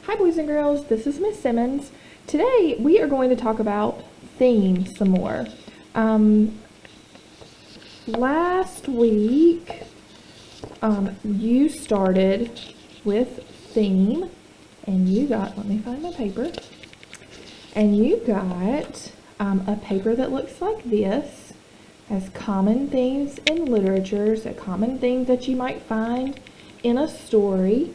Hi boys and girls, this is Miss Simmons. Today we are going to talk about themes some more. Last week you started with theme and you got, let me find my paper, and you got a paper that looks like this, as common themes in literature, so common themes that you might find in a story.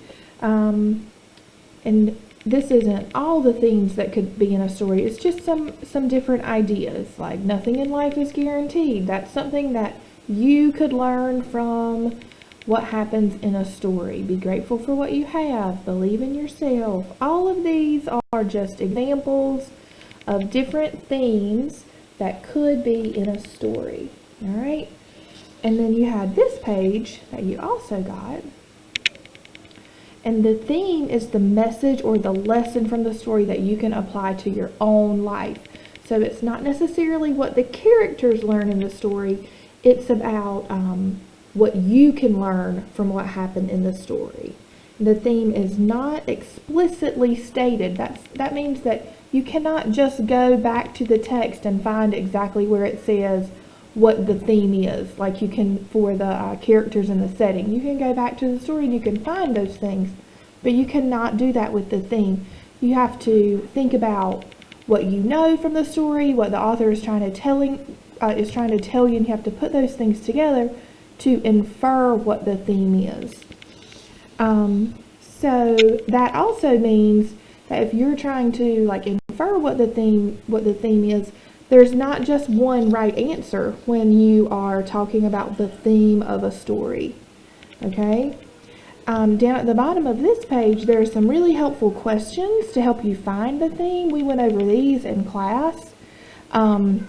And this isn't all the themes that could be in a story. It's just some different ideas, like nothing in life is guaranteed. That's something that you could learn from what happens in a story. Be grateful for what you have. Believe in yourself. All of these are just examples of different themes that could be in a story. All right? And then you had this page that you also got. And the theme is the message or the lesson from the story that you can apply to your own life. So it's not necessarily what the characters learn in the story. It's about what you can learn from what happened in the story. The theme is not explicitly stated. That means that you cannot just go back to the text and find exactly where it says what the theme is, like you can for the characters in the setting. You can go back to the story and you can find those things, but you cannot do that with the theme. You have to think about what you know from the story, what the author is trying to tell you, and you have to put those things together to infer what the theme is. So that also means that if you're trying to infer what the theme is, there's not just one right answer when you are talking about the theme of a story, okay? Down at the bottom of this page, there are some really helpful questions to help you find the theme. We went over these in class. Some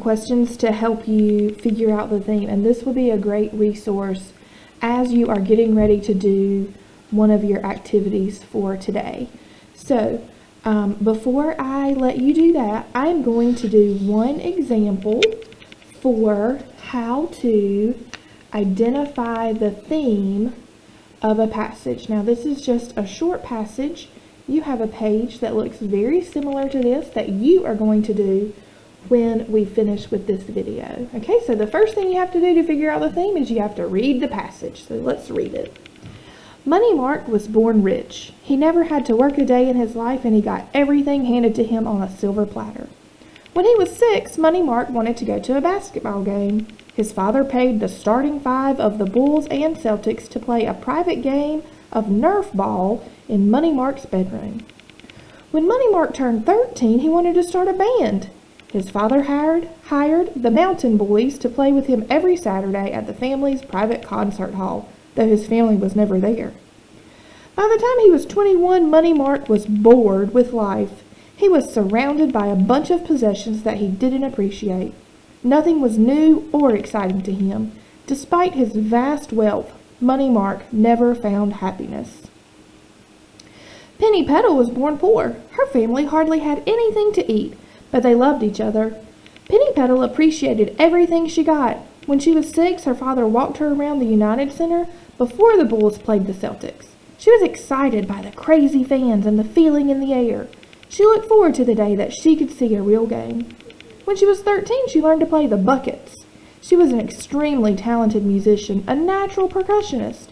questions to help you figure out the theme, and this will be a great resource as you are getting ready to do one of your activities for today. So, before I let you do that, I'm going to do one example for how to identify the theme of a passage. Now, this is just a short passage. You have a page that looks very similar to this that you are going to do when we finish with this video. Okay, so the first thing you have to do to figure out the theme is you have to read the passage. So let's read it. Money Mark was born rich. He never had to work a day in his life, and he got everything handed to him on a silver platter. When he was 6, Money Mark wanted to go to a basketball game. His father paid the starting 5 of the Bulls and Celtics to play a private game of Nerf ball in Money Mark's bedroom. When Money Mark turned 13, he wanted to start a band. His father hired the Mountain Boys to play with him every Saturday at the family's private concert hall, though his family was never there. By the time he was 21, Money Mark was bored with life. He was surrounded by a bunch of possessions that he didn't appreciate. Nothing was new or exciting to him. Despite his vast wealth, Money Mark never found happiness. Penny Petal was born poor. Her family hardly had anything to eat, but they loved each other. Penny Petal appreciated everything she got. When she was 6, her father walked her around the United Center before the Bulls played the Celtics. She was excited by the crazy fans and the feeling in the air. She looked forward to the day that she could see a real game. When she was 13, she learned to play the buckets. She was an extremely talented musician, a natural percussionist.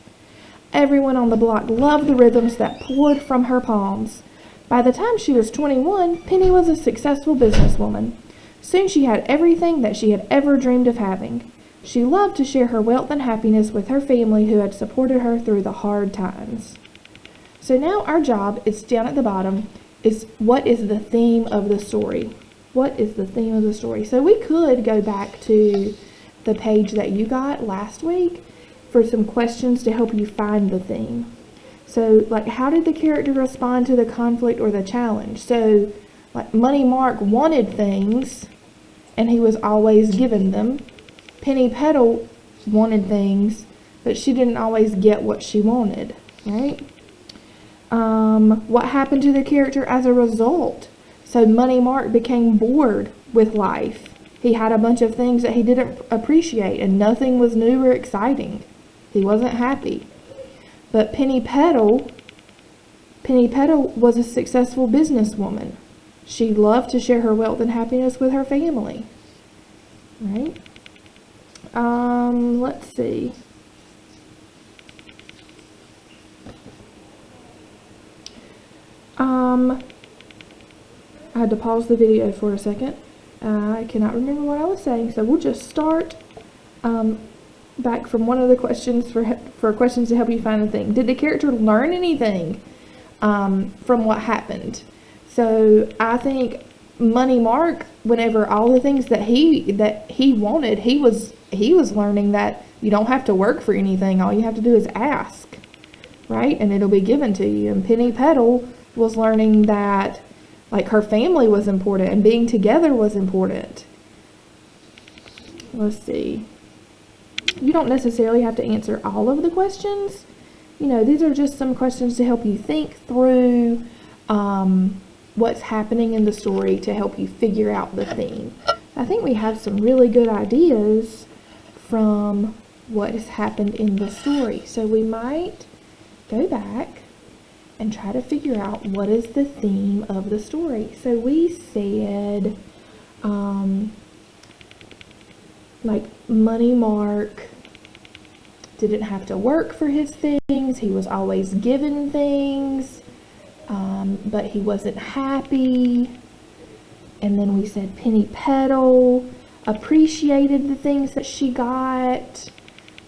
Everyone on the block loved the rhythms that poured from her palms. By the time she was 21, Penny was a successful businesswoman. Soon she had everything that she had ever dreamed of having. She loved to share her wealth and happiness with her family who had supported her through the hard times. So now our job is down at the bottom is what is the theme of the story? What is the theme of the story? So we could go back to the page that you got last week for some questions to help you find the theme. So, how did the character respond to the conflict or the challenge? So, Money Mark wanted things, and he was always given them. Penny Petal wanted things, but she didn't always get what she wanted, right? What happened to the character as a result? So, Money Mark became bored with life. He had a bunch of things that he didn't appreciate, and nothing was new or exciting. He wasn't happy. But Penny Petal Penny Petal was a successful businesswoman. She loved to share her wealth and happiness with her family. Right? Let's see. I had to pause the video for a second. I cannot remember what I was saying, so we'll just start back from one of the questions for questions to help you find the thing. Did the character learn anything from what happened? So I think Money Mark, whenever all the things that he wanted, he was learning that you don't have to work for anything. All you have to do is ask, right? And it'll be given to you. And Penny Petal was learning that, like, her family was important and being together was important. Let's see. You don't necessarily have to answer all of the questions. You know, these are just some questions to help you think through what's happening in the story to help you figure out the theme. I think we have some really good ideas from what has happened in the story. So we might go back and try to figure out what is the theme of the story. So we said, like, Money Mark didn't have to work for his things. He was always given things, but he wasn't happy. And then we said Penny Petal appreciated the things that she got,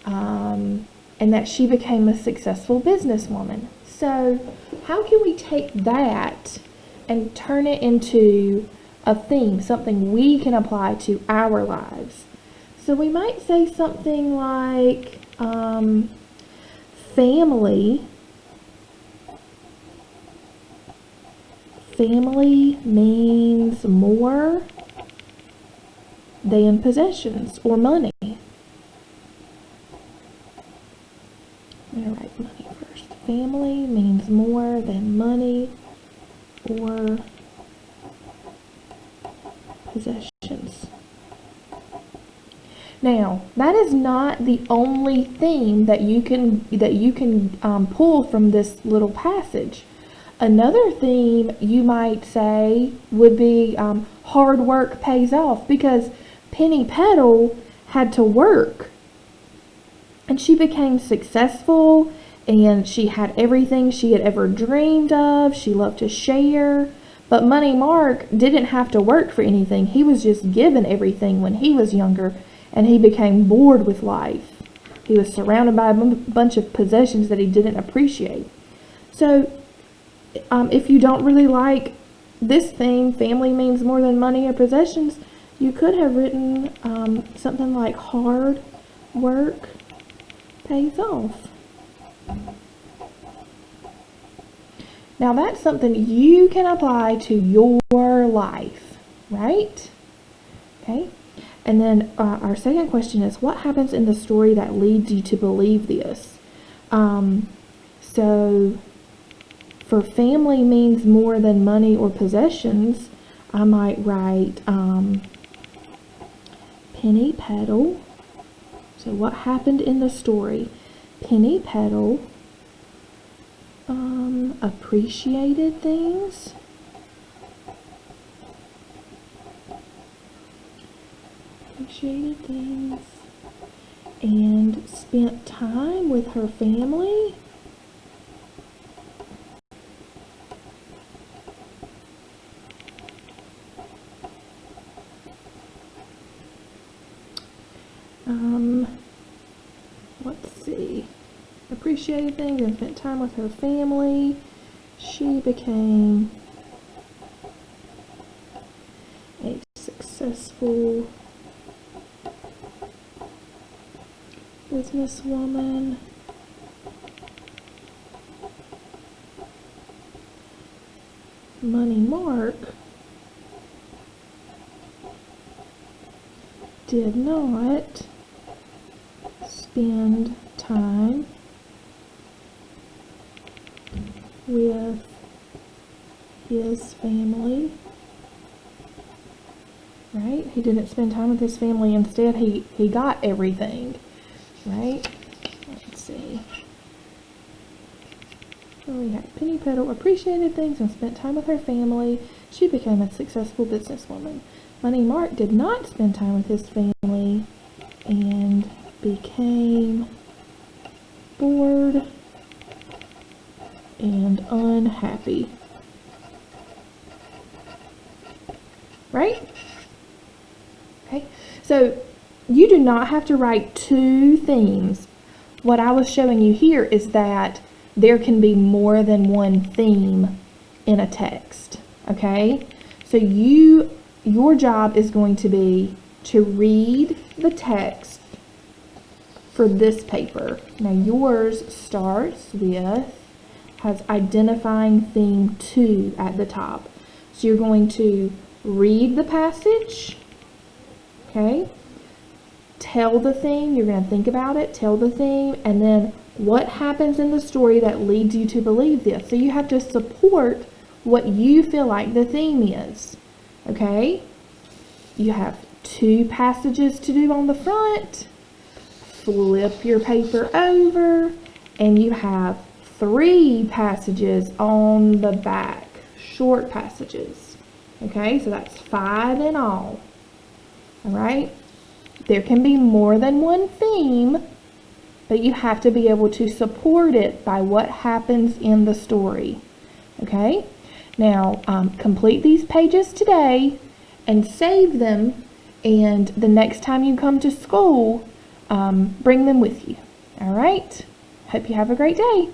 and that she became a successful businesswoman. So how can we take that and turn it into a theme, something we can apply to our lives? So we might say something like, family means more than possessions or money. I'm going to write money first. Family means more than money or possessions. Now, that is not the only theme that you can pull from this little passage. Another theme you might say would be hard work pays off, because Penny Petal had to work, and she became successful, and she had everything she had ever dreamed of. She loved to share. But Money Mark didn't have to work for anything. He was just given everything when he was younger, and he became bored with life. He was surrounded by a bunch of possessions that he didn't appreciate. So if you don't really like this theme, family means more than money or possessions, you could have written something like hard work pays off. Now that's something you can apply to your life, right? Okay. And then our second question is, what happens in the story that leads you to believe this? So for family means more than money or possessions, I might write Penny Petal. So what happened in the story? Penny Petal appreciated things. And spent time with her family. Let's see. Appreciated things and spent time with her family. She became a successful businesswoman. Money Mark did not spend time with his family, right? He didn't spend time with his family. Instead, he got everything, right? Let's see. We have Penny Petal appreciated things and spent time with her family. She became a successful businesswoman. Money Mark did not spend time with his family and became bored and unhappy. Right? Okay, so you do not have to write two themes. What I was showing you here is that there can be more than one theme in a text, okay? So your job is going to be to read the text for this paper. Now yours starts with, has identifying theme 2 at the top. So you're going to read the passage, okay? Tell the theme, you're going to think about it, tell the theme, and then what happens in the story that leads you to believe this. So you have to support what you feel like the theme is, okay? You have 2 passages to do on the front, flip your paper over, and you have 3 passages on the back, short passages, okay? So that's 5 in all right? There can be more than one theme, but you have to be able to support it by what happens in the story, okay? Now, complete these pages today and save them, and the next time you come to school, bring them with you, all right? Hope you have a great day.